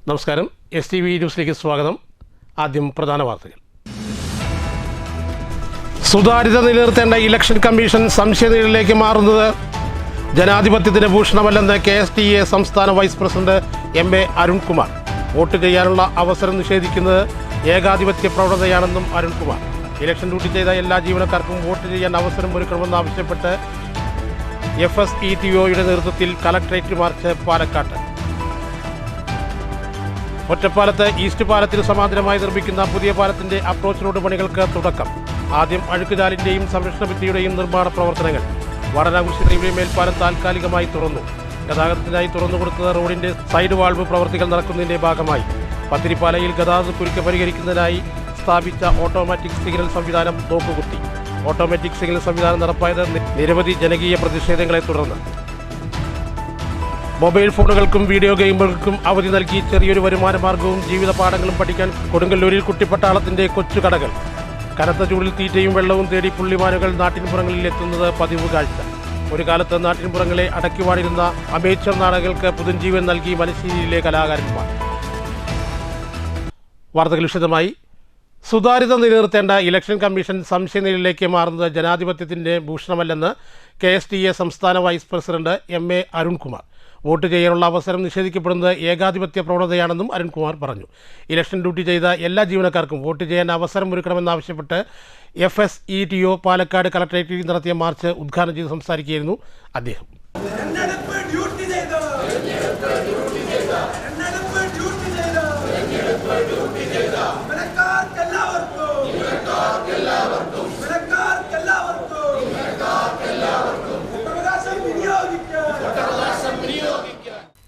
നമസ്കാരം. STV ന്യൂസിലേക്ക് സ്വാഗതം. ആദ്യം പ്രധാന വാർത്തകൾ. സുതാര്യത നിലനിർത്തേണ്ട ഇലക്ഷൻ കമ്മീഷൻ സംശയനിഴലിലേക്ക് മാറുന്നത് ജനാധിപത്യത്തിന് ഭൂഷണമല്ലെന്ന് KSTA സംസ്ഥാന vice president MA Arunkumar. Vote ചെയ്യാനുള്ള അവസരം നിഷേധിക്കുന്നത് ഏകാധിപത്യ പ്രവണതയാണെന്നും അരുൺകുമാർ. ഇലക്ഷൻ ഡ്യൂട്ടി ചെയ്ത എല്ലാ ജീവനക്കാർക്കും വോട്ട് ചെയ്യാൻ അവസരം ഒരുക്കണമെന്നാവശ്യപ്പെട്ട് FSETOയുടെ നേതൃത്വത്തിൽ കളക്ടറേറ്റ് മാർച്ച് പാലക്കാട്ട്. ഒറ്റപ്പാലത്ത് ഈസ്റ്റ് പാലത്തിന് സമാന്തരമായി നിർമ്മിക്കുന്ന പുതിയ പാലത്തിന്റെ അപ്രോച്ച് റോഡ് പണികൾക്ക് തുടക്കം. ആദ്യം അഴുക്കുചാലിന്റെയും സംരക്ഷണ ഭിത്തിയുടെയും നിർമ്മാണ പ്രവർത്തനങ്ങൾ. വടനാകുരിശി റെയിൽവേ മേൽപ്പാലം താൽക്കാലികമായി തുറന്നു. ഗതാഗതത്തിനായി തുറന്നുകൊടുത്ത റോഡിന്റെ സൈഡ് വാൾവ് പ്രവർത്തികൾ നടക്കുന്നതിന്റെ ഭാഗമായി പത്തിരിപ്പാലയിൽ ഗതാഗത കുരുക്ക് പരിഹരിക്കുന്നതിനായി സ്ഥാപിച്ച ഓട്ടോമാറ്റിക് സിഗ്നൽ സംവിധാനം നോക്കുകുത്തി. ഓട്ടോമാറ്റിക് സിഗ്നൽ സംവിധാനം നടപ്പായത് നിരവധി ജനകീയ പ്രതിഷേധങ്ങളെ തുടർന്ന്. മൊബൈൽ ഫോണുകൾക്കും വീഡിയോ ഗെയിമുകൾക്കും അവധി നൽകി ചെറിയൊരു വരുമാന മാർഗവും ജീവിത പാഠങ്ങളും പഠിക്കാൻ കൊടുങ്ങല്ലൂരിൽ കുട്ടിപ്പട്ടാളത്തിന്റെ കൊച്ചുകടകൾ. കനത്ത ചൂടിൽ തീറ്റയും വെള്ളവും തേടി പുള്ളിമാനുകൾ നാട്ടിൻപുറങ്ങളിൽ എത്തുന്നത് പതിവ് കാഴ്ച. ഒരു കാലത്ത് നാട്ടിൻപുറങ്ങളെ അടക്കിവാണിരുന്ന അമേച്ചർ നാടകങ്ങൾക്ക് പുതുജീവൻ നൽകി മലശ്ശേരിയിലെ കലാകാരന്മാർ. വാർത്തകൾ വിശദമായി. സുതാര്യത നിലനിർത്തേണ്ട ഇലക്ഷൻ കമ്മീഷൻ സംശയനിഴലിലേക്ക് മാറുന്നത് ജനാധിപത്യത്തിന്റെ ഭൂഷണമല്ലെന്ന് KSTA സംസ്ഥാന vice president MA Arunkumar. Vote ചെയ്യാനുള്ള അവസരം നിഷേധിക്കപ്പെടുന്നത് ഏകാധിപത്യ പ്രവണതയാണെന്നും അരുൺകുമാർ പറഞ്ഞു. ഇലക്ഷൻ ഡ്യൂട്ടി ചെയ്ത എല്ലാ ജീവനക്കാർക്കും വോട്ട് ചെയ്യാൻ അവസരം ഒരുക്കണമെന്നാവശ്യപ്പെട്ട് FSETO പാലക്കാട് കളക്ടറേറ്റിൽ നടത്തിയ മാർച്ച് ഉദ്ഘാടനം ചെയ്ത് സംസാരിക്കുകയായിരുന്നു അദ്ദേഹം.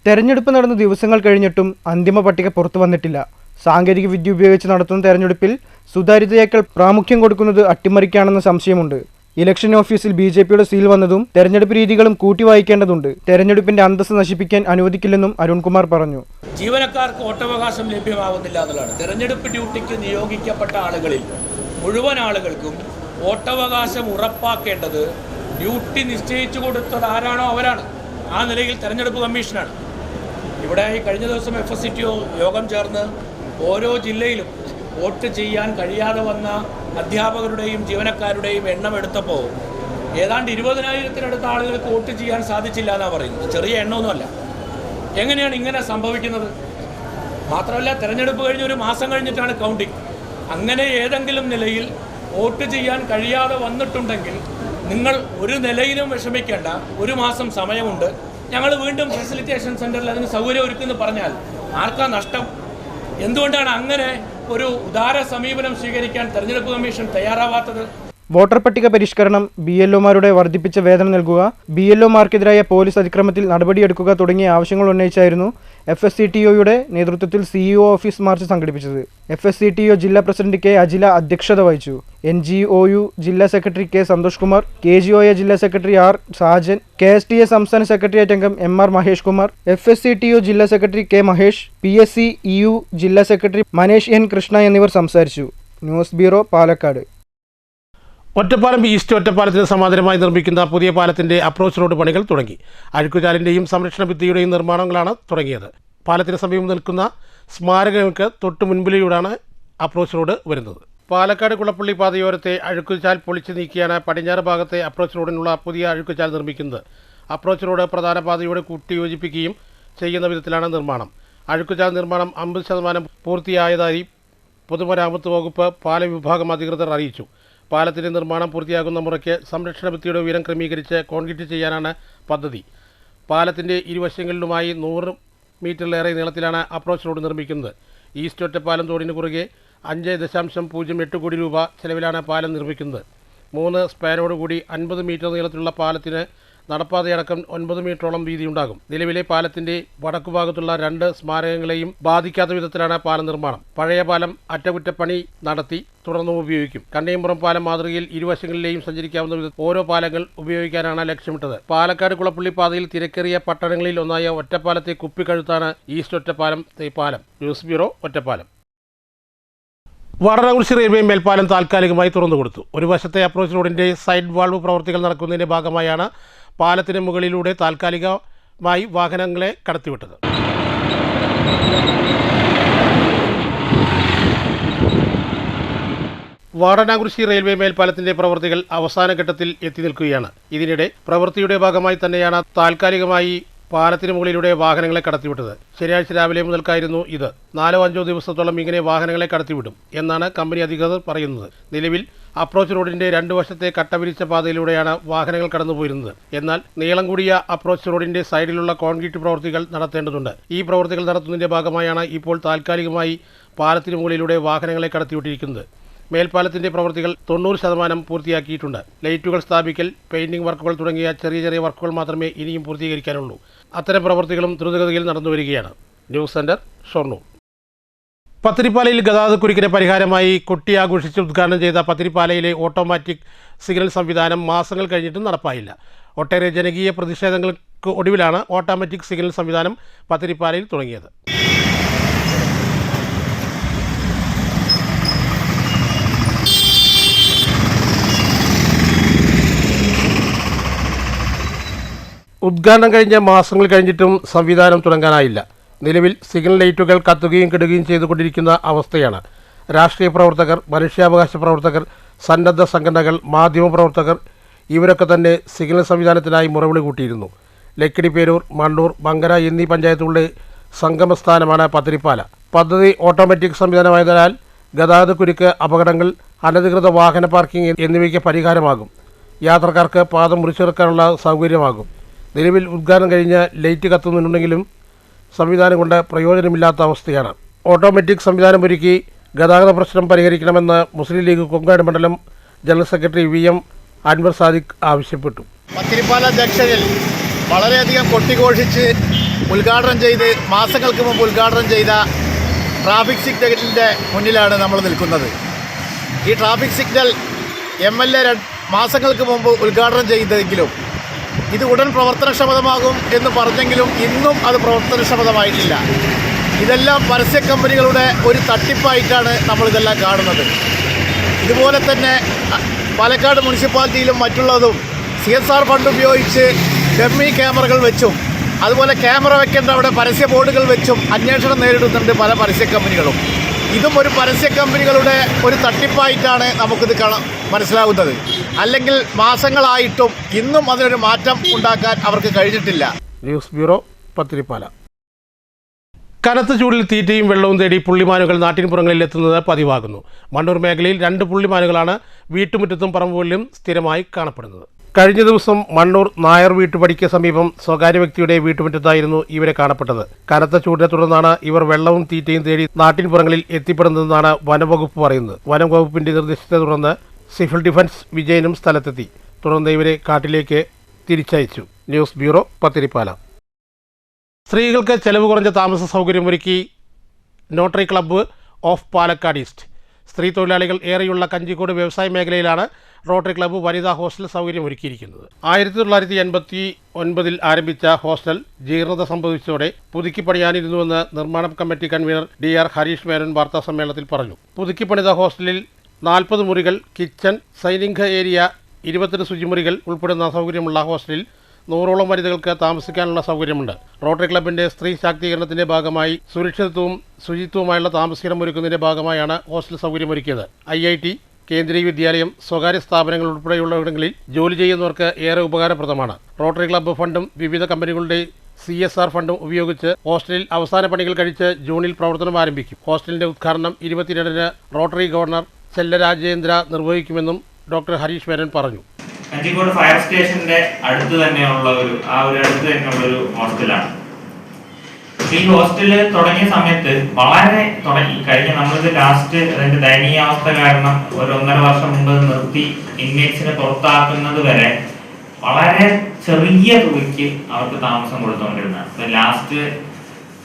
തെരഞ്ഞെടുപ്പ് നടന്ന ദിവസങ്ങൾ കഴിഞ്ഞിട്ടും അന്തിമ പട്ടിക പുറത്തു വന്നിട്ടില്ല. സാങ്കേതിക വിദ്യ ഉപയോഗിച്ച് നടത്തുന്ന തെരഞ്ഞെടുപ്പിൽ സുതാര്യതയേക്കാൾ പ്രാമുഖ്യം കൊടുക്കുന്നത് അട്ടിമറിക്കാണെന്ന സംശയമുണ്ട്. ഇലക്ഷൻ ഓഫീസിൽ BJPയുടെ സീൽ വന്നതും തെരഞ്ഞെടുപ്പ് രീതികളും കൂട്ടി വായിക്കേണ്ടതുണ്ട്. തെരഞ്ഞെടുപ്പിന്റെ അന്തസ്സ് നശിപ്പിക്കാൻ അനുവദിക്കില്ലെന്നും അരുൺകുമാർ പറഞ്ഞു. ജീവനക്കാർക്ക് വോട്ടവകാശം ലഭ്യമാവുന്നില്ല എന്നുള്ളതാണ്. തെരഞ്ഞെടുപ്പ് ഡ്യൂട്ടിക്ക് നിയോഗിക്കപ്പെട്ട ആളുകളിൽ മുഴുവൻ ആളുകൾക്കും വോട്ടവകാശം ഉറപ്പാക്കേണ്ടത് ഡ്യൂട്ടി നിശ്ചയിച്ചു കൊടുത്തത് ആരാണോ അവരാണ്. ആ നിലയിൽ തെരഞ്ഞെടുപ്പ് കമ്മീഷനാണ്. ഇവിടെ ഈ കഴിഞ്ഞ ദിവസം FSETO യോഗം ചേർന്ന് ഓരോ ജില്ലയിലും വോട്ട് ചെയ്യാൻ കഴിയാതെ വന്ന അധ്യാപകരുടെയും ജീവനക്കാരുടെയും എണ്ണം എടുത്തപ്പോൾ ഏതാണ്ട് 20,000-ത്തിനടുത്ത ആളുകൾക്ക് വോട്ട് ചെയ്യാൻ സാധിച്ചില്ല എന്നാണ് പറയുന്നത്. ചെറിയ എണ്ണമൊന്നുമല്ല. എങ്ങനെയാണ് ഇങ്ങനെ സംഭവിക്കുന്നത്? മാത്രമല്ല, തെരഞ്ഞെടുപ്പ് കഴിഞ്ഞ് ഒരു മാസം കഴിഞ്ഞിട്ടാണ് കൗണ്ടിങ്. അങ്ങനെ ഏതെങ്കിലും നിലയിൽ വോട്ട് ചെയ്യാൻ കഴിയാതെ വന്നിട്ടുണ്ടെങ്കിൽ നിങ്ങൾ ഒരു നിലയിലും വിഷമിക്കേണ്ട, ഒരു മാസം സമയമുണ്ട്, ഞങ്ങൾ വീണ്ടും ഫെസിലിറ്റേഷൻ സെൻറ്ററിൽ അതിന് സൗകര്യം ഒരുക്കുമെന്ന് പറഞ്ഞാൽ ആർക്കാ നഷ്ടം? എന്തുകൊണ്ടാണ് അങ്ങനെ ഒരു ഉദാര സമീപനം സ്വീകരിക്കാൻ തെരഞ്ഞെടുപ്പ് കമ്മീഷൻ തയ്യാറാവാത്തത്? വോട്ടർ പട്ടിക പരിഷ്കരണം, BLOമാരുടെ വർദ്ധിപ്പിച്ച വേതനം നൽകുക, BLOമാർക്കെതിരായ പോലീസ് അതിക്രമത്തിൽ നടപടിയെടുക്കുക തുടങ്ങിയ ആവശ്യങ്ങൾ ഉന്നയിച്ചായിരുന്നു FSETOയുടെ നേതൃത്വത്തിൽ CEO ഓഫീസ് മാർച്ച് സംഘടിപ്പിച്ചത്. FSETO ജില്ലാ പ്രസിഡന്റ് K. അജില അധ്യക്ഷത വഹിച്ചു. NGOU ജില്ലാ secretary K. Santhosh Kumar, KGOA ജില്ലാ സെക്രട്ടറി R. സാജൻ, KSTA സംസ്ഥാന സെക്രട്ടേറിയറ്റ് അംഗം MR മഹേഷ് കുമാർ, FSETO ജില്ലാ സെക്രട്ടറി K. മഹേഷ്, PSC-EU ജില്ലാ സെക്രട്ടറി മനേഷ് N. കൃഷ്ണ എന്നിവർ സംസാരിച്ചു. News bureau, Palakkad. Ottapalam east ഒറ്റപ്പാലത്തിന് സമാന്തരമായി നിർമ്മിക്കുന്ന പുതിയ പാലത്തിന്റെ അപ്രോച്ച് റോഡ് പണികൾ തുടങ്ങി. അഴുക്കുചാലിന്റെയും സംരക്ഷണ ഭിത്തിയുടെയും നിർമ്മാണങ്ങളാണ് തുടങ്ങിയത്. പാലത്തിന് സമീപം നിൽക്കുന്ന സ്മാരകങ്ങൾക്ക് തൊട്ട് മുൻപിലൂടെയാണ് അപ്രോച്ച് റോഡ് വരുന്നത്. പാലക്കാട് കുളപ്പള്ളി പാതയോരത്തെ അഴുക്കുചാൽ പൊളിച്ചു നീക്കിയാണ് പടിഞ്ഞാറ് ഭാഗത്തെ അപ്രോച്ച് റോഡിനുള്ള പുതിയ അഴുക്കുചാൽ നിർമ്മിക്കുന്നത്. അപ്രോച്ച് റോഡ് പ്രധാന പാതയോട് കൂട്ടിയോജിപ്പിക്കുകയും ചെയ്യുന്ന വിധത്തിലാണ് നിർമ്മാണം. അഴുക്കുചാൽ നിർമ്മാണം 50% പൂർത്തിയായതായി പൊതുമരാമത്ത് വകുപ്പ് പാല വിഭാഗം അധികൃതർ അറിയിച്ചു. പാലത്തിന്റെ നിർമ്മാണം പൂർത്തിയാകുന്ന മുറയ്ക്ക് സംരക്ഷണ ഭിത്തിയുടെ ഉയരം ക്രമീകരിച്ച് കോൺക്രീറ്റ് ചെയ്യാനാണ് പദ്ധതി. പാലത്തിന്റെ ഇരുവശങ്ങളിലുമായി 100 മീറ്ററിലേറെ നീളത്തിലാണ് അപ്രോച്ച് റോഡ് നിർമ്മിക്കുന്നത്. ഈസ്റ്റ് ഒറ്റപ്പാലം തോടിന് കുറുകെ 5.08 കോടി രൂപ ചെലവിലാണ് പാലം നിർമ്മിക്കുന്നത്. 3 സ്പാനോടുകൂടി 50 മീറ്റർ നീളത്തിലുള്ള പാലത്തിന് നടപ്പാതയടക്കം 9 മീറ്ററോളം വീതിയുണ്ടാകും. നിലവിലെ പാലത്തിന്റെ വടക്കുഭാഗത്തുള്ള 2 സ്മാരകങ്ങളെയും ബാധിക്കാത്ത വിധത്തിലാണ് പാലം നിർമ്മാണം. പഴയ പാലം അറ്റകുറ്റപ്പണി നടത്തി തുടർന്നും ഉപയോഗിക്കും. കണ്ടയമ്പുറം പാലം മാതൃകയിൽ ഇരുവശങ്ങളിലെയും സഞ്ചരിക്കാവുന്ന വിധത്തിൽ ഓരോ പാലങ്ങൾ ഉപയോഗിക്കാനാണ് ലക്ഷ്യമിട്ടത്. പാലക്കാട് കുളപ്പള്ളി പാതയിൽ തിരക്കേറിയ പട്ടണങ്ങളിൽ ഒന്നായ ഒറ്റപ്പാലത്തെ കുപ്പിക്കഴുത്താണ് ഈസ്റ്റ് ഒറ്റപ്പാലം പാലം. News bureau, Ottapalam. Vadanakurissi railway മേൽപ്പാലം താൽക്കാലികമായി തുറന്നുകൊടുത്തു. ഒരു വശത്തെ അപ്രോച്ച് റോഡിന്റെ സൈഡ് വാൾവ് പ്രവർത്തികൾ നടക്കുന്നതിന്റെ ഭാഗമായാണ് പാലത്തിന് മുകളിലൂടെ താൽക്കാലികമായി വാഹനങ്ങളെ കടത്തിവിട്ടത്. വാടനാകുറിശി റെയിൽവേ മേൽപ്പാലത്തിന്റെ പ്രവൃത്തികൾ അവസാന ഘട്ടത്തിൽ എത്തി നിൽക്കുകയാണ്. ഇതിനിടെ പ്രവൃത്തിയുടെ ഭാഗമായി തന്നെയാണ് താൽക്കാലികമായി പാലത്തിന് മുകളിലൂടെ വാഹനങ്ങളെ കടത്തിവിട്ടത്. ശനിയാഴ്ച രാവിലെ മുതൽക്കായിരുന്നു ഇത്. 4-5 ദിവസത്തോളം ഇങ്ങനെ വാഹനങ്ങളെ കടത്തിവിടും എന്നാണ് കമ്പനി അധികൃതർ പറയുന്നത്. നിലവിൽ അപ്രോച്ച് റോഡിന്റെ 2 വശത്തെ കട്ടവിരിച്ച പാതയിലൂടെയാണ് വാഹനങ്ങൾ കടന്നുപോയിരുന്നത്. എന്നാൽ നീളം കൂടിയ അപ്രോച്ച് റോഡിന്റെ സൈഡിലുള്ള കോൺക്രീറ്റ് പ്രവൃത്തികൾ നടത്തേണ്ടതുണ്ട്. ഈ പ്രവൃത്തികൾ നടത്തുന്നതിന്റെ ഭാഗമായാണ് ഇപ്പോൾ താൽക്കാലികമായി പാലത്തിന് മുകളിലൂടെ വാഹനങ്ങളെ കടത്തിവിട്ടിരിക്കുന്നത്. മേൽപ്പാലത്തിന്റെ പ്രവൃത്തികൾ 90% പൂർത്തിയാക്കിയിട്ടുണ്ട്. ലൈറ്റുകൾ സ്ഥാപിക്കൽ, പെയിന്റിംഗ് വർക്കുകൾ തുടങ്ങിയ ചെറിയ വർക്കുകൾ മാത്രമേ ഇനിയും പൂർത്തീകരിക്കാനുള്ളൂ. അത്തരം പ്രവൃത്തികളും ദ്രുതഗതിയിൽ നടന്നുവരികയാണ്. News centre, Shoranur. പത്തിരിപ്പാലയിൽ ഗതാഗതക്കുരുക്കിന് പരിഹാരമായി കൊട്ടി ആഘോഷിച്ച് ഉദ്ഘാടനം ചെയ്ത പത്തിരിപ്പാലയിലെ ഓട്ടോമാറ്റിക് സിഗ്നൽ സംവിധാനം മാസങ്ങൾ കഴിഞ്ഞിട്ടും നടപ്പായില്ല. ഒട്ടേറെ ജനകീയ പ്രതിഷേധങ്ങൾക്ക് ഒടുവിലാണ് ഓട്ടോമാറ്റിക് സിഗ്നൽ സംവിധാനം പത്തിരിപ്പാലയിൽ തുടങ്ങിയത്. ഉദ്ഘാടനം കഴിഞ്ഞ മാസങ്ങൾ കഴിഞ്ഞിട്ടും സംവിധാനം തുടങ്ങാനായില്ല. നിലവിൽ സിഗ്നൽ ലൈറ്റുകൾ കത്തുകയും കെടുകയും ചെയ്തുകൊണ്ടിരിക്കുന്ന അവസ്ഥയാണ്. രാഷ്ട്രീയ പ്രവർത്തകർ, മനുഷ്യാവകാശ പ്രവർത്തകർ, സന്നദ്ധ സംഘടനകൾ, മാധ്യമപ്രവർത്തകർ ഇവരൊക്കെ തന്നെ സിഗ്നൽ സംവിധാനത്തിനായി മുറവിളി കൂട്ടിയിരുന്നു. ലക്കിടിപ്പേരൂർ, മണ്ണൂർ, മങ്കര എന്നീ പഞ്ചായത്തുകളുടെ സംഗമസ്ഥാനമാണ് പത്തിരിപ്പാല. പദ്ധതി ഓട്ടോമാറ്റിക് സംവിധാനമായതിനാൽ ഗതാഗതക്കുരുക്ക്, അപകടങ്ങൾ, അനധികൃത വാഹന പാർക്കിംഗ് എന്നിവയ്ക്ക് പരിഹാരമാകും. യാത്രക്കാർക്ക് പാത മുറിച്ചെടുക്കാനുള്ള സൗകര്യമാകും. നിലവിൽ ഉദ്ഘാടനം കഴിഞ്ഞ് ലൈറ്റ് കത്തുന്നുണ്ടെങ്കിലും സംവിധാനം കൊണ്ട് പ്രയോജനമില്ലാത്ത അവസ്ഥയാണ്. ഓട്ടോമാറ്റിക് സംവിധാനമൊരുക്കി ഗതാഗത പ്രശ്നം പരിഹരിക്കണമെന്ന് മുസ്ലിം ലീഗ് കൊങ്ങാട് മണ്ഡലം general secretary VM Anvar Sadiq ആവശ്യപ്പെട്ടു. പത്തിരിപ്പാല ജംഗ്ഷനിൽ വളരെയധികം കൊട്ടിഘോഷിച്ച് ഉദ്ഘാടനം ചെയ്ത് മാസങ്ങൾക്ക് മുമ്പ് ഉദ്ഘാടനം ചെയ്ത ട്രാഫിക് സിഗ്നലിൻ്റെ മുന്നിലാണ് നമ്മൾ നിൽക്കുന്നത്. ഈ ട്രാഫിക് സിഗ്നൽ MLA മാസങ്ങൾക്ക് മുമ്പ് ഉദ്ഘാടനം ചെയ്തെങ്കിലും ഇത് ഉടൻ പ്രവർത്തനക്ഷമതമാകും എന്ന് പറഞ്ഞെങ്കിലും ഇന്നും അത് പ്രവർത്തനക്ഷമതമായിട്ടില്ല. ഇതെല്ലാം പരസ്യ കമ്പനികളുടെ ഒരു തട്ടിപ്പായിട്ടാണ് നമ്മളിതെല്ലാം കാണുന്നത്. ഇതുപോലെ തന്നെ പാലക്കാട് മുനിസിപ്പാലിറ്റിയിലും മറ്റുള്ളതും CSR ഫണ്ട് ഉപയോഗിച്ച് ഡമ്മി ക്യാമറകൾ വെച്ചും അതുപോലെ ക്യാമറ വെക്കേണ്ട അവിടെ പരസ്യ ബോർഡുകൾ വെച്ചും അന്വേഷണം നേരിടുന്നുണ്ട് പല പരസ്യ കമ്പനികളും. ഇതും ഒരു പരസ്യ കമ്പനികളുടെ ഒരു തട്ടിപ്പായിട്ടാണ് നമുക്കിത് മനസ്സിലാകുന്നത്. അല്ലെങ്കിൽ മാസങ്ങളായിട്ടും ഇന്നും അതിനൊരു മാറ്റം ഉണ്ടാക്കാൻ അവർക്ക് കഴിഞ്ഞിട്ടില്ല. News bureau, Pathirippala. കനത്ത ചൂടിൽ തീറ്റയും വെള്ളവും തേടി പുള്ളിമാനുകൾ നാട്ടിൻപുറങ്ങളിൽ എത്തുന്നത് പതിവാകുന്നു. മണ്ണൂർ മേഖലയിൽ 2 പുള്ളിമാനുകളാണ് വീട്ടുമുറ്റത്തും പറമ്പുകളിലും സ്ഥിരമായി കാണപ്പെടുന്നത്. കഴിഞ്ഞ ദിവസം മണ്ണൂർ നായർ വീട്ടുപടിക്ക് സമീപം സ്വകാര്യ വ്യക്തിയുടെ വീട്ടുമുറ്റത്തായിരുന്നു ഇവരെ കാണപ്പെട്ടത്. കനത്ത ചൂടിനെ തുടർന്നാണ് ഇവർ വെള്ളവും തീറ്റയും തേടി നാട്ടിൻപുറങ്ങളിൽ എത്തിപ്പെടുന്നതെന്നാണ് വനംവകുപ്പ് പറയുന്നത്. വനംവകുപ്പിന്റെ നിർദ്ദേശത്തെ തുടർന്ന് സിവിൽ ഡിഫൻസ് വിജയനും സ്ഥലത്തെത്തി. തുടർന്ന് ഇവരെ കാട്ടിലേക്ക് തിരിച്ചയച്ചു. News bureau, Pathirippala. സ്ത്രീകൾക്ക് ചെലവ് കുറഞ്ഞ താമസ സൗകര്യമൊരുക്കി Rotary club of Palakkad east. സ്ത്രീ തൊഴിലാളികൾ ഏറെയുള്ള കഞ്ചിക്കോട് വ്യവസായ മേഖലയിലാണ് റോട്ടറി ക്ലബ്ബ് വനിതാ ഹോസ്റ്റൽ സൗകര്യം ഒരുക്കിയിരിക്കുന്നത്. 1989 ആരംഭിച്ച ഹോസ്റ്റൽ ജീർണത സംഭവിച്ചതോടെ പുതുക്കിപ്പണിയാനിരുന്നുവെന്ന് നിർമ്മാണ committee convener DR Harish Menon വാർത്താസമ്മേളനത്തിൽ പറഞ്ഞു. പുതുക്കിപ്പണിത ഹോസ്റ്റലിൽ 40 മുറികൾ, കിച്ചൺ, സൈനിക ഏരിയ, 28 ശുചിമുറികൾ ഉൾപ്പെടുന്ന സൗകര്യമുള്ള ഹോസ്റ്റലിൽ 100ഓളം വനിതകൾക്ക് താമസിക്കാനുള്ള സൗകര്യമുണ്ട്. റോട്ടറി ക്ലബിന്റെ സ്ത്രീ ശാക്തീകരണത്തിന്റെ ഭാഗമായി സുരക്ഷിതത്വവും ശുചിത്വവുമായുള്ള താമസിക്കണം ഒരുക്കുന്നതിന്റെ ഭാഗമായാണ് ഹോസ്റ്റൽ സൗകര്യമൊരുക്കിയത്. IIT, കേന്ദ്രീയ വിദ്യാലയം, സ്വകാര്യ സ്ഥാപനങ്ങൾ ഉൾപ്പെടെയുള്ളയിടങ്ങളിൽ ജോലി ചെയ്യുന്നവർക്ക് ഏറെ ഉപകാരപ്രദമാണ്. റോട്ടറി ക്ലബ്ബ് ഫണ്ടും വിവിധ കമ്പനികളുടെ CSR ഫണ്ടും ഉപയോഗിച്ച് ഹോസ്റ്റലിൽ അവസാന പണികൾ കഴിച്ച് ജൂണിൽ പ്രവർത്തനം ആരംഭിക്കും. ഹോസ്റ്റലിന്റെ ഉദ്ഘാടനം 22-ന് റോട്ടറി ഗവർണർ ചെല്ലരാജേന്ദ്ര നിർവഹിക്കുമെന്നും ഡോക്ടർ ഹരീഷ് മേനോൻ പറഞ്ഞു. കഞ്ചിക്കോട് ഫയർ സ്റ്റേഷന്റെ അടുത്ത് തന്നെയുള്ള ഒരു ഹോസ്റ്റലാണ്. ഈ ഹോസ്റ്റല് തുടങ്ങിയ സമയത്ത് കഴിഞ്ഞ നമ്മളിത് ലാസ്റ്റ് അതിന്റെ ദയനീയാവസ്ഥ കാരണം 1.5 വർഷം മുമ്പ് നിർത്തി ഇൻമേറ്റ്സിനെ പുറത്താക്കുന്നത് വരെ വളരെ ചെറിയ തുകയ്ക്ക് അവർക്ക് താമസം കൊടുത്തുകൊണ്ടിരുന്നത്. ലാസ്റ്റ്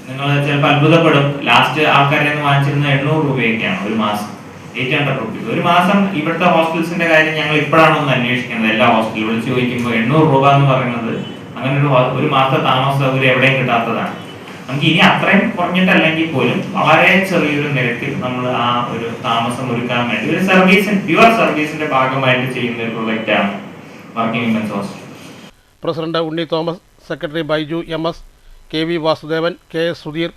നിങ്ങൾ ചിലപ്പോൾ അത്ഭുതപ്പെടും, ലാസ്റ്റ് ആൾക്കാരെ വാങ്ങിച്ചിരുന്ന 800 രൂപയൊക്കെയാണ് ഒരു മാസം. 800 rupees ഒരു മാസം. ഇവിടുത്തെ ഹോസ്റ്റൽസിന്റെ കാര്യം ഞങ്ങൾ ഇപ്പോഴാണ് ഒന്ന് അന്വേഷിക്കുന്നത്. എല്ലാ ഹോസ്റ്റലിൽ വിളിച്ച് ചോദിക്കുമ്പോൾ 800 രൂപ എന്ന് പറയുന്നത് അങ്ങനെ ഒരു മാസത്തെ താമസ സൗകര്യം എവിടെയും കിട്ടാത്തതാണ്. നമുക്ക് ഇനി അത്രയും കുറഞ്ഞിട്ടല്ലെങ്കിൽ പോലും വളരെ ചെറിയൊരു നിരക്കിൽ നമ്മൾ ആ ഒരു താമസം ഒരുക്കാൻ വേണ്ടി ഒരു പ്യുവർ സർവീസിന്റെ ഭാഗമായിട്ട് ചെയ്യുന്ന ഒരു പ്രൊജക്റ്റാണ് working women's hostel. President Unni Thomas, secretary Baiju MS, KV Vasudevan, KS Sudheer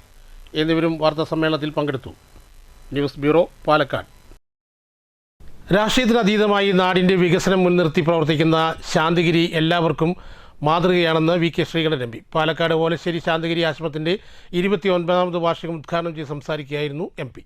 എന്നിവരും വാർത്താസമ്മേളനത്തിൽ പങ്കെടുത്തു. News bureau, Palakkad. രാഷ്ട്രീയത്തിനതീതമായി നാടിൻ്റെ വികസനം മുൻനിർത്തി പ്രവർത്തിക്കുന്ന ശാന്തിഗിരി എല്ലാവർക്കും മാതൃകയാണെന്ന് V K Sreekandan M P. Palakkad Olassery Santhigiri ആശ്രമത്തിൻ്റെ 29ാമത് വാർഷികം ഉദ്ഘാടനം ചെയ്ത് സംസാരിക്കുകയായിരുന്നു എം പി.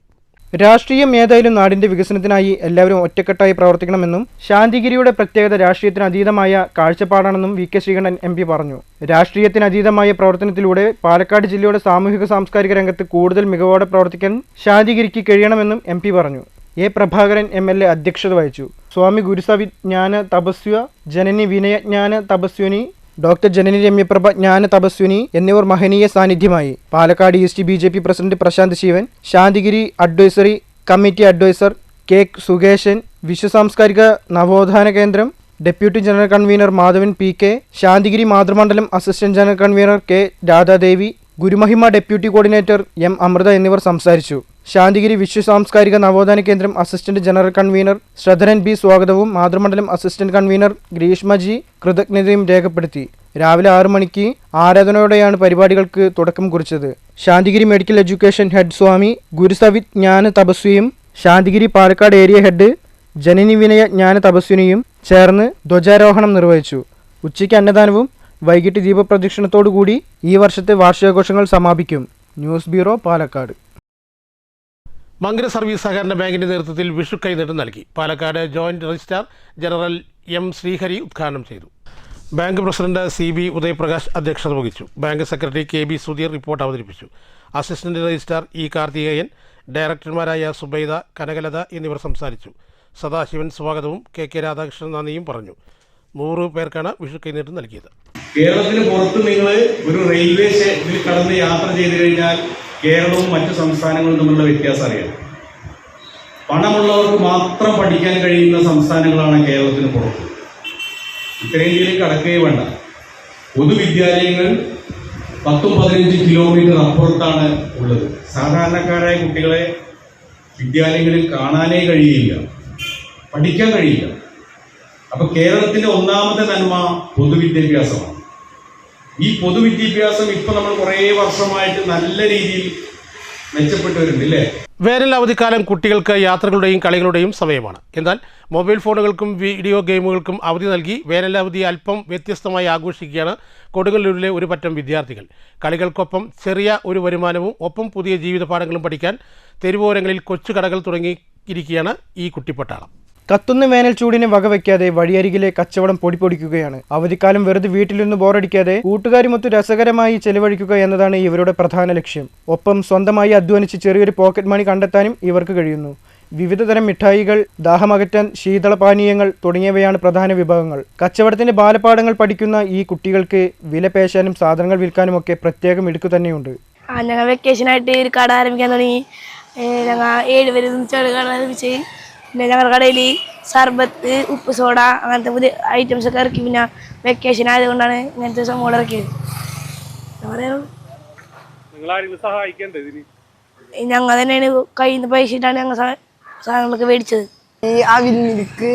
രാഷ്ട്രീയം ഏതായാലും നാടിന്റെ വികസനത്തിനായി എല്ലാവരും ഒറ്റക്കെട്ടായി പ്രവർത്തിക്കണമെന്നും ശാന്തിഗിരിയുടെ പ്രത്യേകത രാഷ്ട്രീയത്തിനതീതമായ കാഴ്ചപ്പാടാണെന്നും V K Sreekandan M P പറഞ്ഞു. രാഷ്ട്രീയത്തിനതീതമായ പ്രവർത്തനത്തിലൂടെ പാലക്കാട് ജില്ലയുടെ സാമൂഹിക സാംസ്കാരിക രംഗത്ത് കൂടുതൽ മികവോടെ പ്രവർത്തിക്കാൻ ശാന്തിഗിരിക്ക് കഴിയണമെന്നും എം പി പറഞ്ഞു. എ പ്രഭാകരൻ MLA അധ്യക്ഷത വഹിച്ചു. സ്വാമി ഗുരുസവിജ്ഞാന തപസ്വ ജനനി വിനയജ്ഞാന തപസ്വിനി ഡോക്ടർ ജനനി രമ്യപ്രഭ ജ്ഞാന തപസ്വിനി എന്നിവർ മഹനീയ സാന്നിധ്യമായി. Palakkad east BJP president Prasanth Sivan, Santhigiri advisory committee adviser K Sukesan, വിശ്വസാംസ്കാരിക നവോത്ഥാന കേന്ദ്രം deputy general convener Madhavan PK, Santhigiri Mathrumandalam assistant general convener K Radhadevi, Gurumahima deputy coordinator M Amritha എന്നിവർ സംസാരിച്ചു. ശാന്തിഗിരി വിശ്വസാംസ്കാരിക നവോത്ഥാന കേന്ദ്രം assistant general convener Sradharan B സ്വാഗതവും Mathrumandalam assistant convener Greeshma G കൃതജ്ഞതയും രേഖപ്പെടുത്തി. രാവിലെ 6 മണിക്ക് ആരാധനയോടെയാണ് പരിപാടികൾക്ക് തുടക്കം കുറിച്ചത്. ശാന്തിഗിരി മെഡിക്കൽ എഡ്യൂക്കേഷൻ ഹെഡ് സ്വാമി ഗുരുസവിത് ജ്ഞാന തപസ്വിയും ശാന്തിഗിരി പാലക്കാട് ഏരിയ ഹെഡ് ജനനി വിനയ ജ്ഞാന തപസ്വിനിയും ചേർന്ന് ധ്വജാരോഹണം നിർവഹിച്ചു. ഉച്ചയ്ക്ക് അന്നദാനവും വൈകിട്ട് ദീപപ്രദക്ഷിണത്തോടുകൂടി ഈ വർഷത്തെ വാർഷികാഘോഷങ്ങൾ സമാപിക്കും. News bureau, Palakkad. Mankara service സഹകരണ ബാങ്കിന്റെ നേതൃത്വത്തിൽ വിഷു കൈനീട്ടം നൽകി. Palakkad joint registrar general M Sreehari ഉദ്ഘാടനം ചെയ്തു. ബാങ്ക് പ്രസിഡന്റ് CB ഉദയപ്രകാശ് അധ്യക്ഷത വഹിച്ചു. Bank secretary KB Sudheer report അവതരിപ്പിച്ചു. അസിസ്റ്റന്റ് രജിസ്ട്രാർ E കാർത്തികേയൻ, ഡയറക്ടർമാരായ സുബൈദ, കനകലത എന്നിവർ സംസാരിച്ചു. സദാശിവൻ സ്വാഗതവും KK രാധാകൃഷ്ണൻ നന്ദിയും പറഞ്ഞു. 100 പേർക്കാണ് വിഷു കൈനീട്ടം നൽകിയത്. കേരളത്തിന് പുറത്ത് നിങ്ങൾ ഒരു റെയിൽവേ സ്റ്റേഷനിൽ കടന്ന് യാത്ര ചെയ്തു കഴിഞ്ഞാൽ കേരളവും മറ്റു സംസ്ഥാനങ്ങളും തമ്മിലുള്ള വ്യത്യാസം അറിയാം. പണമുള്ളവർക്ക് മാത്രം പഠിക്കാൻ കഴിയുന്ന സംസ്ഥാനങ്ങളാണ് കേരളത്തിന് പുറത്ത്. ഉത്തരേന്ത്യയിലേക്ക് കടക്കുകയും വേണ്ട. പൊതുവിദ്യാലയങ്ങൾ 10-15 കിലോമീറ്റർ അപ്പുറത്താണ് ഉള്ളത്. സാധാരണക്കാരായ കുട്ടികളെ വിദ്യാലയങ്ങളിൽ കാണാനേ കഴിയില്ല, പഠിക്കാൻ കഴിയില്ല. അപ്പൊ കേരളത്തിന്റെ ഒന്നാമത്തെ നന്മ പൊതുവിദ്യാഭ്യാസമാണ്. ഈ പൊതുവിദ്യാഭ്യാസം ഇപ്പൊ നമ്മൾ കുറേ വർഷമായിട്ട് നല്ല രീതിയിൽ മെച്ചപ്പെട്ടു വരുന്നുണ്ട്, അല്ലേ? വേനൽ അവധിക്കാലം കുട്ടികൾക്ക് യാത്രകളുടെയും കളികളുടെയും സമയമാണ്. എന്നാൽ മൊബൈൽ ഫോണുകൾക്കും വീഡിയോ ഗെയിമുകൾക്കും അവധി നൽകി വേനലവധി അല്പം വ്യത്യസ്തമായി ആഘോഷിക്കുകയാണ് കൊടുങ്ങല്ലൂരിലെ ഒരു പറ്റം വിദ്യാർത്ഥികൾ. കളികൾക്കൊപ്പം ചെറിയ ഒരു വരുമാനവും ഒപ്പം പുതിയ ജീവിത പാഠങ്ങളും പഠിക്കാൻ തെരുവോരങ്ങളിൽ കൊച്ചു കടകൾ തുടങ്ങിയിരിക്കുകയാണ് ഈ കുട്ടിപ്പട്ടാളം. കത്തുന്ന വേനൽ ചൂടിനെ വകവയ്ക്കാതെ വഴിയരികിലെ കച്ചവടം പൊടിപ്പൊടിക്കുകയാണ്. അവധിക്കാലം വെറുതെ വീട്ടിലിരുന്ന് ബോറടിക്കാതെ കൂട്ടുകാരുമൊത്ത് രസകരമായി ചെലവഴിക്കുക എന്നതാണ് ഇവരുടെ പ്രധാന ലക്ഷ്യം. ഒപ്പം സ്വന്തമായി അധ്വാനിച്ച് ചെറിയൊരു പോക്കറ്റ് മണി കണ്ടെത്താനും ഇവർക്ക് കഴിയുന്നു. വിവിധതരം മിഠായികൾ, ദാഹമകറ്റാൻ ശീതളപാനീയങ്ങൾ തുടങ്ങിയവയാണ് പ്രധാന വിഭവങ്ങൾ. കച്ചവടത്തിന്റെ ബാലപാഠങ്ങൾ പഠിക്കുന്ന ഈ കുട്ടികൾക്ക് വില പേശാനും സാധനങ്ങൾ വിൽക്കാനുമൊക്കെ പ്രത്യേകം മിടുക്ക് തന്നെയുണ്ട്. ഞങ്ങൾ വെക്കേഷനായിട്ട് ഒരു കട ആരംഭിക്കാൻ തുടങ്ങി. ഞങ്ങൾ 7 പേര് കട ആരംഭിച്ച് പിന്നെ ഞങ്ങളുടെ കടയിൽ സർബത്ത്, ഉപ്പ് സോഡ അങ്ങനത്തെ പുതിയ ഐറ്റംസ് ഒക്കെ ഇറക്കി. പിന്നെ വെക്കേഷൻ ആയതുകൊണ്ടാണ് ഇങ്ങനത്തെ സംഭവം ഇറക്കിയത്. ഞങ്ങൾ തന്നെയാണ് കയ്യിൽ നിന്ന് പൈസ ഇട്ടാണ് ഞങ്ങൾ സാധനങ്ങളൊക്കെ മേടിച്ചത്. ഈ അവിൽ മിൽക്ക്,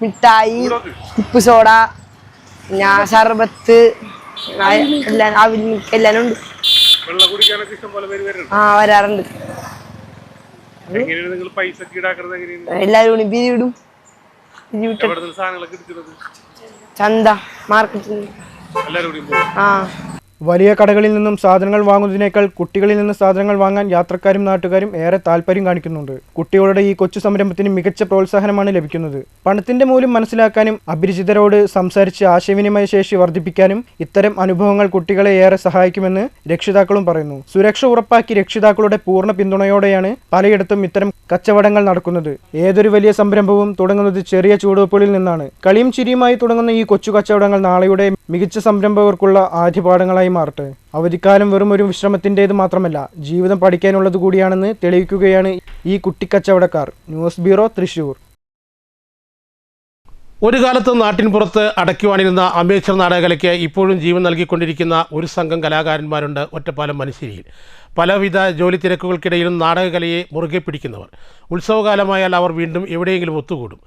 മിഠായി, ഉപ്പ് സോഡ, പിന്നെ സർബത്ത്, അവിൽ മിൽക്ക് എല്ലാം ഉണ്ട്. വരാറുണ്ട്. എല്ലാരും കൂടി പിരിവിടും. ചന്ത, മാർക്കറ്റിൽ. വലിയ കടകളിൽ നിന്നും സാധനങ്ങൾ വാങ്ങുന്നതിനേക്കാൾ കുട്ടികളിൽ നിന്ന് സാധനങ്ങൾ വാങ്ങാൻ യാത്രക്കാരും നാട്ടുകാരും ഏറെ താല്പര്യം കാണിക്കുന്നുണ്ട്. കുട്ടികളുടെ ഈ കൊച്ചു സംരംഭത്തിന് മികച്ച പ്രോത്സാഹനമാണ് ലഭിക്കുന്നത്. പണത്തിന്റെ മൂല്യം മനസ്സിലാക്കാനും അപരിചിതരോട് സംസാരിച്ച് ആശയവിനിമയ ശേഷി വർദ്ധിപ്പിക്കാനും ഇത്തരം അനുഭവങ്ങൾ കുട്ടികളെ ഏറെ സഹായിക്കുമെന്ന് രക്ഷിതാക്കളും പറയുന്നു. സുരക്ഷ ഉറപ്പാക്കി രക്ഷിതാക്കളുടെ പൂർണ്ണ പിന്തുണയോടെയാണ് പലയിടത്തും ഇത്തരം കച്ചവടങ്ങൾ നടക്കുന്നത്. ഏതൊരു വലിയ സംരംഭവും തുടങ്ങുന്നത് ചെറിയ ചുവടുവെപ്പുകളിൽ നിന്നാണ്. കളിയും ചിരിയുമായി തുടങ്ങുന്ന ഈ കൊച്ചു കച്ചവടങ്ങൾ നാളെയുടെ മികച്ച സംരംഭകർക്കുള്ള ആദ്യപാഠങ്ങളായി മാറട്ടെ. അവധിക്കാലം വെറും ഒരു വിശ്രമത്തിൻ്റേത് മാത്രമല്ല, ജീവിതം പഠിക്കാനുള്ളത് കൂടിയാണെന്ന് തെളിയിക്കുകയാണ് ഈ കുട്ടിക്കച്ചവടക്കാർ. News bureau, Thrissur. ഒരു കാലത്ത് നാട്ടിൻ പുറത്ത് അടയ്ക്കുവാനിരുന്ന അമേച്ചർ നാടകകലയ്ക്ക് ഇപ്പോഴും ജീവൻ നൽകിക്കൊണ്ടിരിക്കുന്ന ഒരു സംഘം കലാകാരന്മാരുണ്ട് ഒറ്റപ്പാലം മനശ്ശേരിയിൽ. പലവിധ ജോലി തിരക്കുകൾക്കിടയിലും നാടകകലയെ മുറുകെ പിടിക്കുന്നവർ. ഉത്സവകാലമായാൽ അവർ വീണ്ടും എവിടെയെങ്കിലും ഒത്തുകൂടും.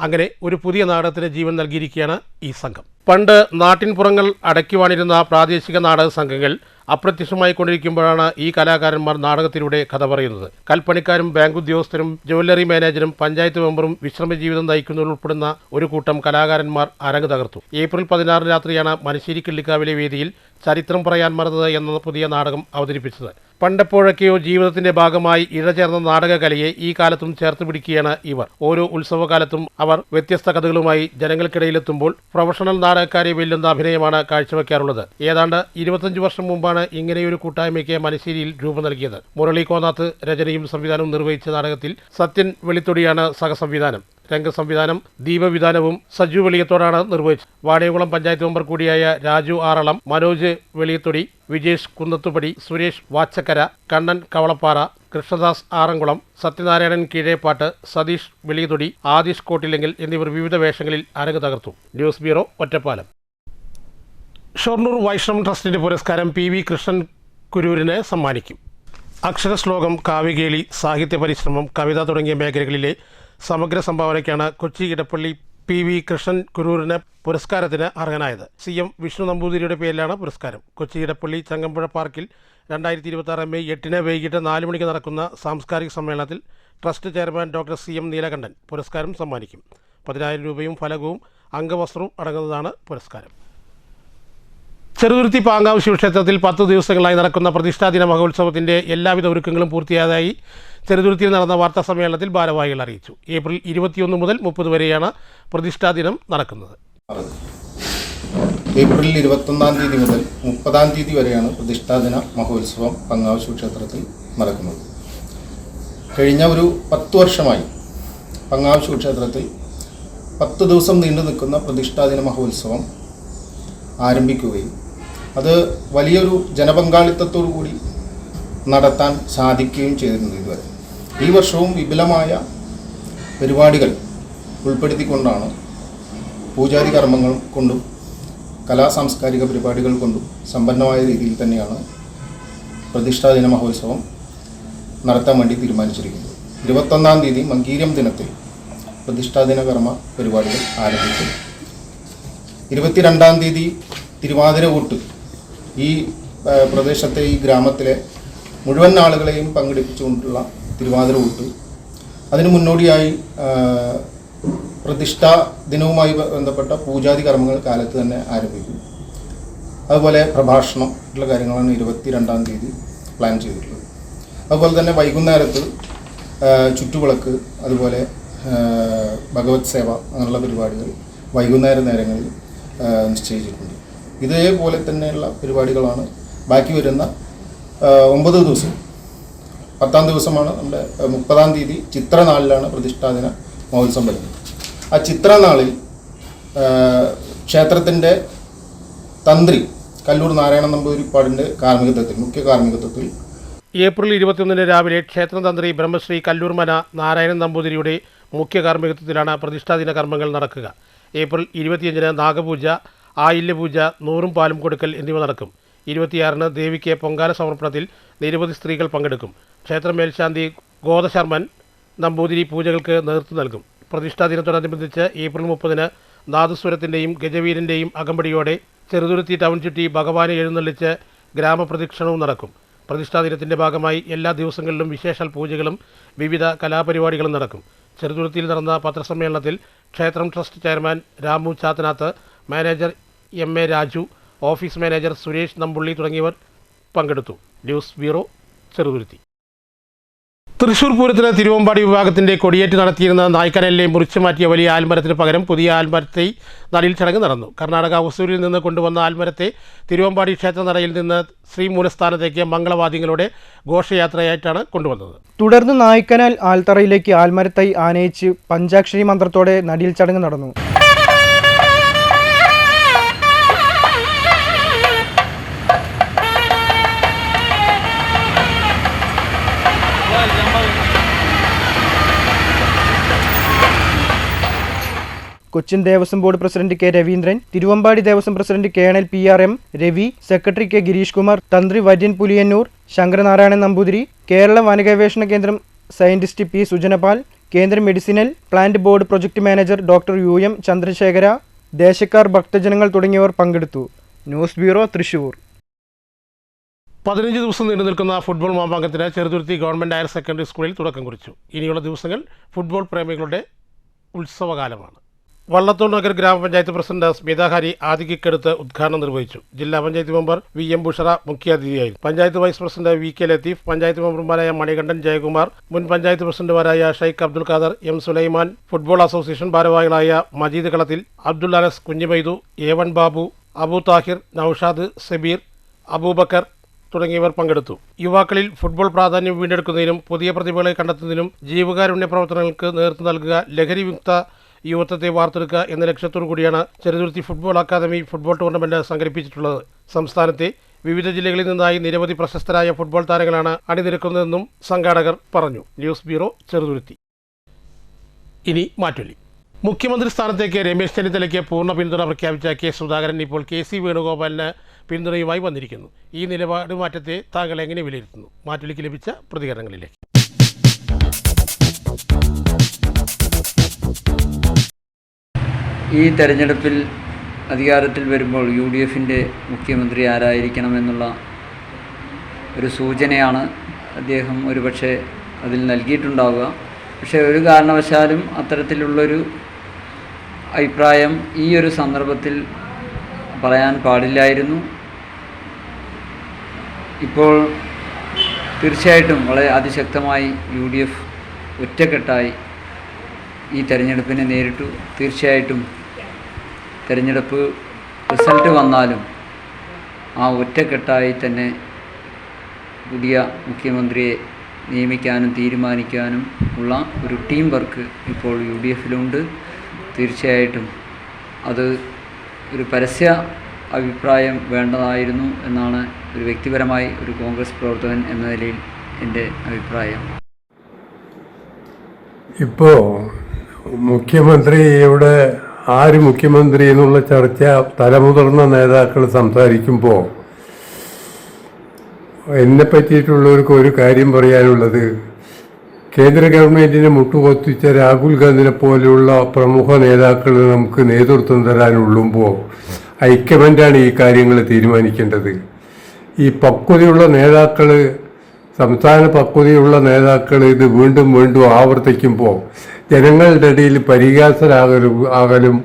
അങ്ങനെ ഒരു പുതിയ നാടകത്തിന് ജീവൻ നൽകിയിരിക്കുകയാണ് ഈ സംഘം. പണ്ട് നാട്ടിൻപുറങ്ങൾ അടയ്ക്കുവാനിരുന്ന പ്രാദേശിക നാടക സംഘങ്ങൾ അപ്രത്യക്ഷമായി കൊണ്ടിരിക്കുമ്പോഴാണ് ഈ കലാകാരന്മാർ നാടകത്തിലൂടെ കഥ പറയുന്നത്. കൽപ്പണിക്കാരും ബാങ്ക് ഉദ്യോഗസ്ഥരും ജ്വല്ലറി മാനേജരും പഞ്ചായത്ത് മെമ്പറും വിശ്രമജീവിതം നയിക്കുന്നവരുൾപ്പെടുന്ന ഒരു കൂട്ടം കലാകാരന്മാർ അരങ്ങ് തകർത്തു. ഏപ്രിൽ 16 രാത്രിയാണ് മനശ്ശേരി കിള്ളിക്കാവിലെ വേദിയിൽ ചരിത്രം പറയാൻ മറന്നത് എന്ന പുതിയ നാടകം അവതരിപ്പിച്ചത്. പണ്ടെപ്പോഴൊക്കെയോ ജീവിതത്തിന്റെ ഭാഗമായി ഇഴചേർന്ന നാടകകലയെ ഈ കാലത്തും ചേർത്ത് പിടിക്കുകയാണ് ഇവർ. ഓരോ ഉത്സവകാലത്തും അവർ വ്യത്യസ്ത കഥകളുമായി ജനങ്ങൾക്കിടയിലെത്തുമ്പോൾ പ്രൊഫഷണൽ നാടകക്കാരെ വെല്ലുന്ന അഭിനയമാണ് കാഴ്ചവെക്കാറുള്ളത്. ഏതാണ്ട് 25 വർഷം മുമ്പാണ് ഇങ്ങനെയൊരു കൂട്ടായ്മയ്ക്ക് മനശ്ശേരിയിൽ രൂപം നൽകിയത്. മുരളി കോന്നാത്ത് രചനയും സംവിധാനവും നിർവഹിച്ച നാടകത്തിൽ സത്യൻ വെളിത്തൊടിയാണ് സഹസംവിധാനം. രംഗസംവിധാനം ദീപവിധാനവും സജു വെളിയത്തോടാണ് നിർവഹിച്ചത്. വാണിയംകുളം പഞ്ചായത്ത് മെമ്പർ കൂടിയായ രാജു ആറളം, മനോജ് വെളിയത്തൊടി, വിജേഷ് കുന്നത്തുപടി, സുരേഷ് വാച്ചക്കര, കണ്ണൻ കവളപ്പാറ, കൃഷ്ണദാസ് ആറംകുളം, സത്യനാരായണൻ കീഴേപ്പാട്ട്, സതീഷ് വെളിയത്തൊടി, ആദിഷ് കോട്ടിലെങ്കിൽ എന്നിവർ വിവിധ വേഷങ്ങളിൽ അരങ്ങ് തകർത്തു. News bureau, Ottapalam. ഷൊർണൂർ വൈഷ്ണവ് ട്രസ്റ്റിന്റെ പുരസ്കാരം PV കൃഷ്ണൻ കുരൂരിന് സമ്മാനിക്കും. അക്ഷരശ്ലോകം, കാവ്യകേളി, സാഹിത്യ പരിശ്രമം, കവിത തുടങ്ങിയ മേഖലകളിലെ സമഗ്ര സംഭാവനയ്ക്കാണ് കൊച്ചി ഇടപ്പള്ളി PV കൃഷ്ണൻ കുരൂരിന് പുരസ്കാരത്തിന് അർഹനായത്. CM വിഷ്ണു നമ്പൂതിരിയുടെ പേരിലാണ് പുരസ്കാരം. കൊച്ചി ഇടപ്പള്ളി ചങ്ങമ്പുഴ പാർക്കിൽ 2026 മെയ് 8 വൈകിട്ട് 4 മണിക്ക് നടക്കുന്ന സാംസ്കാരിക സമ്മേളനത്തിൽ trust chairman doctor CM Neelakantan പുരസ്കാരം സമ്മാനിക്കും. 10,000 രൂപയും ഫലകവും അംഗവസ്ത്രവും അടങ്ങുന്നതാണ് പുരസ്കാരം. ചെറുതുരുത്തി പാങ്കാവ് ശിവക്ഷേത്രത്തിൽ 10 ദിവസങ്ങളായി നടക്കുന്ന പ്രതിഷ്ഠാദിന മഹോത്സവത്തിൻ്റെ എല്ലാവിധ ഒരുക്കങ്ങളും പൂർത്തിയായതായി ചെറുതുരുത്തിയിൽ നടന്ന വാർത്താ സമ്മേളനത്തിൽ ഭാരവാഹികൾ അറിയിച്ചു. ഏപ്രിൽ 21 മുതൽ 30 വരെയാണ് പ്രതിഷ്ഠാദിനം നടക്കുന്നത്. ഏപ്രിൽ 21 തീയതി മുതൽ 30 തീയതി വരെയാണ് പ്രതിഷ്ഠാദിന മഹോത്സവം പാങ്കാവ് ശിവക്ഷേത്രത്തിൽ നടക്കുന്നത്. കഴിഞ്ഞ ഒരു 10 വർഷമായി പാങ്കാവ് ശിവക്ഷേത്രത്തിൽ 10 ദിവസം നീണ്ടു നിൽക്കുന്ന പ്രതിഷ്ഠാദിന മഹോത്സവം ആരംഭിക്കുകയും അത് വലിയൊരു ജനപങ്കാളിത്തത്തോടു കൂടി നടത്താൻ സാധിക്കുകയും ചെയ്തിട്ടുണ്ട്. ഇതുവരെ ഈ വർഷവും വിപുലമായ പരിപാടികൾ ഉൾപ്പെടുത്തിക്കൊണ്ടാണ് പൂജാതി കർമ്മങ്ങൾ കൊണ്ടും കലാസാംസ്കാരിക പരിപാടികൾ കൊണ്ടും സമ്പന്നമായ രീതിയിൽ തന്നെയാണ് പ്രതിഷ്ഠാദിന മഹോത്സവം നടത്താൻ വേണ്ടി തീരുമാനിച്ചിരിക്കുന്നത്. 21 തീയതി മങ്കീരം ദിനത്തിൽ പ്രതിഷ്ഠാദിന കർമ്മ പരിപാടികൾ ആരംഭിക്കും. 22 തീയതി തിരുവാതിര ഊട്ട് ഈ പ്രദേശത്തെ ഈ ഗ്രാമത്തിലെ മുഴുവൻ ആളുകളെയും പങ്കെടുപ്പിച്ചുകൊണ്ടുള്ള തിരുവാതിര ഊട്ട്. അതിനു മുന്നോടിയായി പ്രതിഷ്ഠാ ദിനവുമായി ബന്ധപ്പെട്ട പൂജാതി കർമ്മങ്ങൾ കാലത്ത് തന്നെ ആരംഭിക്കും. അതുപോലെ പ്രഭാഷണം ഉള്ള കാര്യങ്ങളാണ് 22 തീയതി പ്ലാൻ ചെയ്തിട്ടുള്ളത്. അതുപോലെ തന്നെ വൈകുന്നേരത്ത് ചുറ്റുവിളക്ക്, അതുപോലെ ഭഗവത് സേവ അങ്ങനെയുള്ള പരിപാടികൾ വൈകുന്നേര നേരങ്ങളിൽ നിശ്ചയിച്ചിട്ടുണ്ട്. ഇതേപോലെ തന്നെയുള്ള പരിപാടികളാണ് ബാക്കി വരുന്ന 9 ദിവസം. 10-ാം ദിവസമാണ് നമ്മുടെ 30-ാം തീയതി ചിത്രനാളിലാണ് പ്രതിഷ്ഠാദിന മഹോത്സവം വരുന്നത്. ആ ചിത്രനാളിൽ ക്ഷേത്രത്തിൻ്റെ തന്ത്രി കല്ലൂർ നാരായണൻ നമ്പൂതിരിപ്പാടിൻ്റെ മുഖ്യ കാർമ്മികത്വത്തിൽ ഏപ്രിൽ 21 രാവിലെ ക്ഷേത്രതന്ത്രി ബ്രഹ്മശ്രീ കല്ലൂർമന നാരായണൻ നമ്പൂതിരിയുടെ മുഖ്യ കാർമ്മികത്വത്തിലാണ് പ്രതിഷ്ഠാദിന കർമ്മങ്ങൾ നടക്കുക. ഏപ്രിൽ 25 നാഗപൂജ, ആയില്യപൂജ, നൂറും പാലും കൊടുക്കൽ എന്നിവ നടക്കും. 26 ദേവിക്ക് പൊങ്കാല സമർപ്പണത്തിൽ നിരവധി സ്ത്രീകൾ പങ്കെടുക്കും. ക്ഷേത്ര മേൽശാന്തി ഗോദശർമ്മൻ നമ്പൂതിരി പൂജകൾക്ക് നേതൃത്വം നൽകും. പ്രതിഷ്ഠാദിനത്തോടനുബന്ധിച്ച് ഏപ്രിൽ 30 നാദസ്വരത്തിൻ്റെയും ഗജവീരൻ്റെയും അകമ്പടിയോടെ ചെറുതുരുത്തി ടൗൺ ചുറ്റി ഭഗവാനെ എഴുന്നള്ളിച്ച് ഗ്രാമപ്രദക്ഷിണവും നടക്കും. പ്രതിഷ്ഠാദിനത്തിൻ്റെ ഭാഗമായി എല്ലാ ദിവസങ്ങളിലും വിശേഷാൽ പൂജകളും വിവിധ കലാപരിപാടികളും നടക്കും. ചെറുതുരുത്തിയിൽ നടന്ന പത്രസമ്മേളനത്തിൽ ക്ഷേത്രം trust chairman Ramu Chathanath, manager MA Raju, office manager Suresh Nambully തുടങ്ങിയവർ പങ്കെടുത്തു. News bureau, Cheruthuruthy. തൃശൂർ പൂരത്തിന് തിരുവമ്പാടി വിഭാഗത്തിൻ്റെ കൊടിയേറ്റ് നടത്തിയിരുന്ന നായ്ക്കനലിലെ മുറിച്ചു മാറ്റിയ വലിയ ആൽമരത്തിന് പകരം പുതിയ ആൽമരത്തെ നടീൽ ചടങ്ങ് നടന്നു. കർണാടക ഒസൂരിൽ നിന്ന് കൊണ്ടുവന്ന ആൽമരത്തെ തിരുവമ്പാടി ക്ഷേത്രനടയിൽ നിന്ന് ശ്രീമൂലസ്ഥാനത്തേക്ക് മംഗളവാദ്യങ്ങളുടെ ഘോഷയാത്രയായിട്ടാണ് കൊണ്ടുവന്നത്. തുടർന്ന് നായ്ക്കനാൽ ആൽത്തറയിലേക്ക് ആൽമരത്തൈ ആനയിച്ച് പഞ്ചാക്ഷരി മന്ത്രത്തോടെ നടീൽ ചടങ്ങ് നടന്നു. Cochin Devaswom board president K Raveendran, Thiruvambadi Devaswom president colonel PRM Ravi, secretary K Girish Kumar, തന്ത്രി വര്യൻ പുലിയന്നൂർ, ശങ്കരനാരായണൻ നമ്പൂതിരി, കേരള വനഗവേഷണ കേന്ദ്രം സയന്റിസ്റ്റ് P സുജനപാൽ, കേന്ദ്ര medicinal plant board project manager doctor UM Chandrasekhara, ദേശക്കാർ, ഭക്തജനങ്ങൾ തുടങ്ങിയവർ പങ്കെടുത്തു. News bureau, Thrissur. 15 ദിവസം നീണ്ടു നിൽക്കുന്ന ഫുട്ബോൾ മാമാങ്കത്തിന് ചെറുതുരുത്തി ഗവൺമെൻറ് ഹയർ സെക്കൻഡറി സ്കൂളിൽ തുടക്കം കുറിച്ചു. ഇനിയുള്ള ദിവസങ്ങൾ ഫുട്ബോൾ പ്രേമികളുടെ ഉത്സവകാലമാണ്. വള്ളത്തോൾ നഗർ ഗ്രാമപഞ്ചായത്ത് പ്രസിഡന്റ് സ്മിത ഹരി ആദിക്കെടുത്ത് ഉദ്ഘാടനം നിർവഹിച്ചു. ജില്ലാ പഞ്ചായത്ത് മെമ്പർ VM ബുഷറ മുഖ്യാതിഥിയായിരുന്നു. Panchayat vice president VK Latheef, panchayat മെമ്പർമാരായ മണികണ്ഠൻ ജയകുമാർ, മുൻ പഞ്ചായത്ത് പ്രസിഡന്റുമാരായ Sheikh Abdul Khader, M Sulaiman, football association ഭാരവാഹികളായ മജീദ് കളത്തിൽ, അബ്ദുൽ അനസ്, കുഞ്ഞിമൈദു, A1 ബാബു, അബു താഹിർ, നൌഷാദ്, സബീർ, അബൂബക്കർ തുടങ്ങിയവർ പങ്കെടുത്തു. യുവാക്കളിൽ ഫുട്ബോൾ പ്രാധാന്യം വീണ്ടെടുക്കുന്നതിനും പുതിയ പ്രതിഭകളെ കണ്ടെത്തുന്നതിനും ജീവകാരുണ്യ പ്രവർത്തനങ്ങൾക്ക് നേതൃത്വം നൽകുക, ലഹരി വിമുക്ത യുവത്വത്തെ വാർത്തെടുക്കുക എന്ന ലക്ഷ്യത്തോടു കൂടിയാണ് Cheruthuruthy football academy football tournament സംഘടിപ്പിച്ചിട്ടുള്ളത്. സംസ്ഥാനത്തെ വിവിധ ജില്ലകളിൽ നിന്നായി നിരവധി പ്രശസ്തരായ ഫുട്ബോൾ താരങ്ങളാണ് അണിനിരക്കുന്നതെന്നും സംഘാടകർ പറഞ്ഞു. News bureau, Cheruthuruthy. ഇനി മാറ്റൊലി. മുഖ്യമന്ത്രി സ്ഥാനത്തേക്ക് രമേശ് ചെന്നിത്തലയ്ക്ക് പൂർണ്ണ പിന്തുണ പ്രഖ്യാപിച്ച K സുധാകരൻ ഇപ്പോൾ KC വേണുഗോപാലിന് പിന്തുണയുമായി വന്നിരിക്കുന്നു. ഈ നിലപാട് മാറ്റത്തെ താങ്കൾ എങ്ങനെ വിലയിരുത്തുന്നു? മാറ്റൊലിക്ക് ലഭിച്ച പ്രതികരണങ്ങളിലേക്ക്. ഈ തെരഞ്ഞെടുപ്പിൽ അധികാരത്തിൽ വരുമ്പോൾ UDFൻ്റെ മുഖ്യമന്ത്രി ആരായിരിക്കണമെന്നുള്ള ഒരു സൂചനയാണ് അദ്ദേഹം ഒരുപക്ഷെ അതിൽ നൽകിയിട്ടുണ്ടാവുക. പക്ഷേ ഒരു കാരണവശാലും അത്തരത്തിലുള്ളൊരു അഭിപ്രായം ഈ ഒരു സന്ദർഭത്തിൽ പറയാൻ പാടില്ലായിരുന്നു. ഇപ്പോൾ തീർച്ചയായിട്ടും വളരെ അതിശക്തമായി UDF ഒറ്റക്കെട്ടായി ഈ തെരഞ്ഞെടുപ്പിനെ നേരിട്ടു. തീർച്ചയായിട്ടും തെരഞ്ഞെടുപ്പ് റിസൾട്ട് വന്നാലും ആ ഒറ്റക്കെട്ടായി തന്നെ പുതിയ മുഖ്യമന്ത്രിയെ നിയമിക്കാനും തീരുമാനിക്കാനും ഉള്ള ഒരു ടീം വർക്ക് ഇപ്പോൾ UDFിലുണ്ട്. തീർച്ചയായിട്ടും അത് ഒരു പരസ്യ അഭിപ്രായം വേണ്ടതായിരുന്നു എന്നാണ് ഒരു വ്യക്തിപരമായി ഒരു കോൺഗ്രസ് പ്രവർത്തകൻ എന്ന നിലയിൽ എൻ്റെ അഭിപ്രായം. ഇപ്പോൾ മുഖ്യമന്ത്രിയുടെ ആര് മുഖ്യമന്ത്രി എന്നുള്ള ചർച്ച തലമുതിർന്ന നേതാക്കൾ സംസാരിക്കുമ്പോൾ എന്നെ പറ്റിയിട്ടുള്ളവർക്ക് ഒരു കാര്യം പറയാനുള്ളത്, കേന്ദ്ര ഗവൺമെൻറ്റിനെ മുട്ടുകൊത്തിച്ച രാഹുൽ ഗാന്ധിനെ പോലെയുള്ള പ്രമുഖ നേതാക്കൾ നമുക്ക് നേതൃത്വം തരാനുള്ളുമ്പോൾ ഹൈക്കമാൻഡാണ് ഈ കാര്യങ്ങൾ തീരുമാനിക്കേണ്ടത്. ഈ പക്വതയുള്ള നേതാക്കൾ, സംസ്ഥാന പക്വതയുള്ള നേതാക്കൾ ഇത് വീണ്ടും വീണ്ടും ആവർത്തിക്കുമ്പോൾ ജനങ്ങളുടെ ഇടയിൽ പരിഹാസരാകലും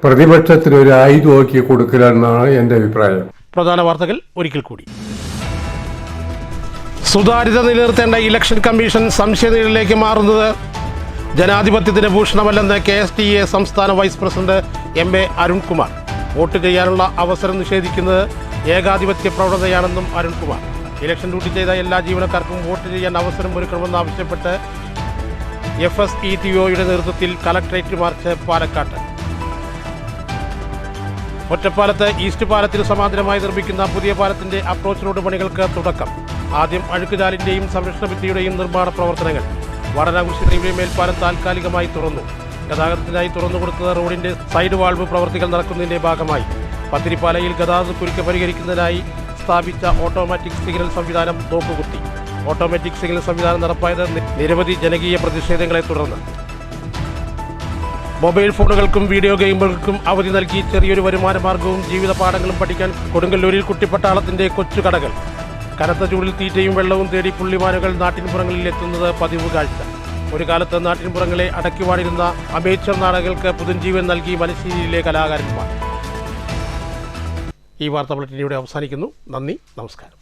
പ്രതിപക്ഷത്തിനൊരു ആയുധമാക്കി കൊടുക്കലാണെന്നാണ് എൻ്റെ അഭിപ്രായം. പ്രധാന വാർത്തകൾ ഒരിക്കൽ കൂടി. സുതാര്യത നിലനിർത്തേണ്ട ഇലക്ഷൻ കമ്മീഷൻ സംശയനിഴലിലേക്ക് മാറുന്നത് ജനാധിപത്യത്തിന് ഭൂഷണമല്ലെന്ന് KSTA സംസ്ഥാന vice president MA Arunkumar. Vote ചെയ്യാനുള്ള അവസരം നിഷേധിക്കുന്നത് ഏകാധിപത്യ പ്രവണതയാണെന്നും അരുൺകുമാർ. ഇലക്ഷൻ ഡ്യൂട്ടി ചെയ്ത എല്ലാ ജീവനക്കാർക്കും വോട്ട് ചെയ്യാൻ അവസരം ഒരുക്കണമെന്നാവശ്യപ്പെട്ട് FSETOയുടെ നേതൃത്വത്തിൽ കളക്ടറേറ്റ് മാർച്ച് പാലക്കാട്ട്. ഒറ്റപ്പാലത്ത് ഈസ്റ്റ് പാലത്തിന് സമാന്തരമായി നിർമ്മിക്കുന്ന പുതിയ പാലത്തിന്റെ അപ്രോച്ച് റോഡ് പണികൾക്ക് തുടക്കം. ആദ്യം അഴുക്കുചാലിന്റെയും സംരക്ഷണ ഭിത്തിയുടെയും നിർമ്മാണ പ്രവർത്തനങ്ങൾ. വടനാകുരിശി റെയിൽവേ മേൽപ്പാലം താൽക്കാലികമായി തുറന്നു. ഗതാഗതത്തിനായി തുറന്നുകൊടുത്ത റോഡിന്റെ സൈഡ് വാൾവ് പ്രവർത്തികൾ നടക്കുന്നതിന്റെ ഭാഗമായി പത്തിരിപ്പാലയിൽ ഗതാഗതക്കുരുക്ക് പരിഹരിക്കുന്നതിനായി സ്ഥാപിച്ച ഓട്ടോമാറ്റിക് സിഗ്നൽ സംവിധാനം നോക്കുകുത്തി. ഓട്ടോമാറ്റിക് സിഗ്നൽ സംവിധാനം നടപ്പായത് നിരവധി ജനകീയ പ്രതിഷേധങ്ങളെ തുടർന്ന്. മൊബൈൽ ഫോണുകൾക്കും വീഡിയോ ഗെയിമുകൾക്കും അവധി നൽകി ചെറിയൊരു വരുമാന മാർഗവും ജീവിത പാഠങ്ങളും പഠിക്കാൻ കൊടുങ്ങല്ലൂരിൽ കുട്ടിപ്പട്ടാളത്തിന്റെ കൊച്ചു കടകൾ. കനത്ത ചൂടിൽ തീറ്റയും വെള്ളവും തേടി പുള്ളിമാനുകൾ നാട്ടിൻപുറങ്ങളിൽ എത്തുന്നത് പതിവ് കാഴ്ച. ഒരു കാലത്ത് നാട്ടിൻപുറങ്ങളെ അടക്കിവാണിരുന്ന അമേച്ചർ നാടകങ്ങൾക്ക് പുതുജീവൻ നൽകി മലശ്ശേരിയിലെ കലാകാരന്മാർ. ഈ വാർത്താ ബുള്ളറ്റിൻ ഇവിടെ അവസാനിക്കുന്നു. നന്ദി, നമസ്കാരം.